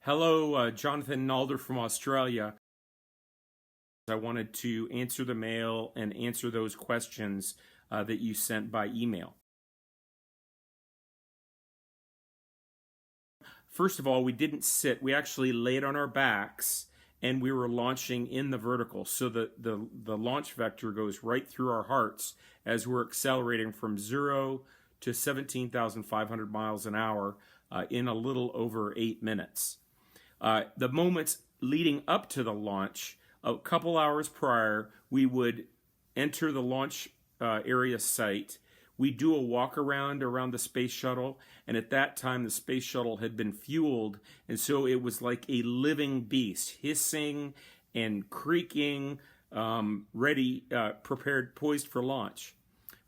Hello, Jonathan Nalder from Australia. I wanted to answer the mail and answer those questions that you sent by email. First of all, we didn't sit. We actually laid on our backs and we were launching in the vertical. So the launch vector goes right through our hearts as we're accelerating from 0 to 17,500 miles an hour in a little over 8 minutes. The moments leading up to the launch, a couple hours prior, we would enter the launch area site. We do a walk around the space shuttle, and at that time the space shuttle had been fueled, and so it was like a living beast, hissing and creaking, ready, prepared, poised for launch.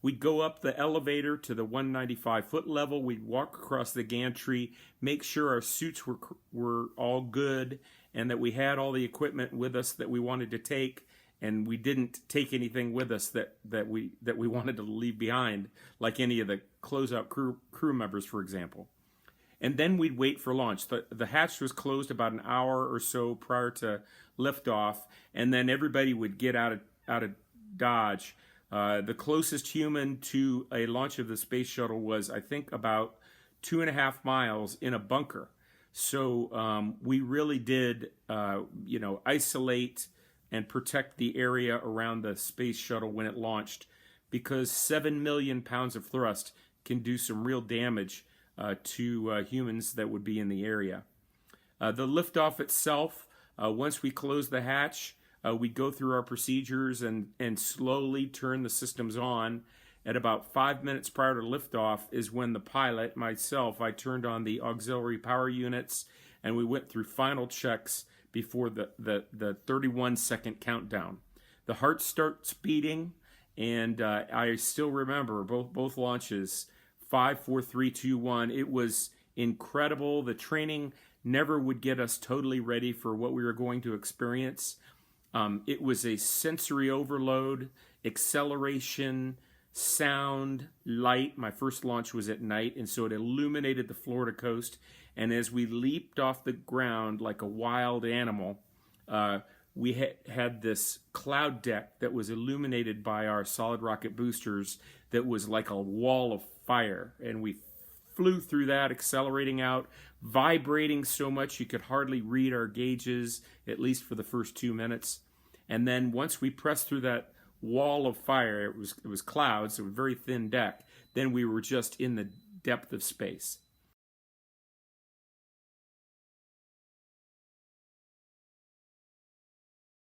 We'd go up the elevator to the 195-foot level. We'd walk across the gantry, make sure our suits were all good and that we had all the equipment with us that we wanted to take, and we didn't take anything with us that we wanted to leave behind, like any of the closeout crew members, for example. And then we'd wait for launch. The hatch was closed about an hour or so prior to liftoff, and then everybody would get out of Dodge. The closest human to a launch of the space shuttle was, I think, about 2.5 miles in a bunker. So we really did, isolate and protect the area around the space shuttle when it launched, because 7 million pounds of thrust can do some real damage to humans that would be in the area. The liftoff itself, once we closed the hatch, we'd go through our procedures and slowly turn the systems on. At about 5 minutes prior to liftoff is when the pilot, myself, I turned on the auxiliary power units, and we went through final checks before the 31-second countdown. The heart starts beating, and I still remember both launches, 5, 4, 3, 2, 1. It was incredible. The training never would get us totally ready for what we were going to experience. It was a sensory overload, acceleration, sound, light. My first launch was at night, and so it illuminated the Florida coast. And as we leaped off the ground like a wild animal, we had this cloud deck that was illuminated by our solid rocket boosters that was like a wall of fire. And we flew through that, accelerating out, vibrating so much you could hardly read our gauges, at least for the first 2 minutes. And then once we pressed through that wall of fire, it was clouds, so a very thin deck, then we were just in the depth of space.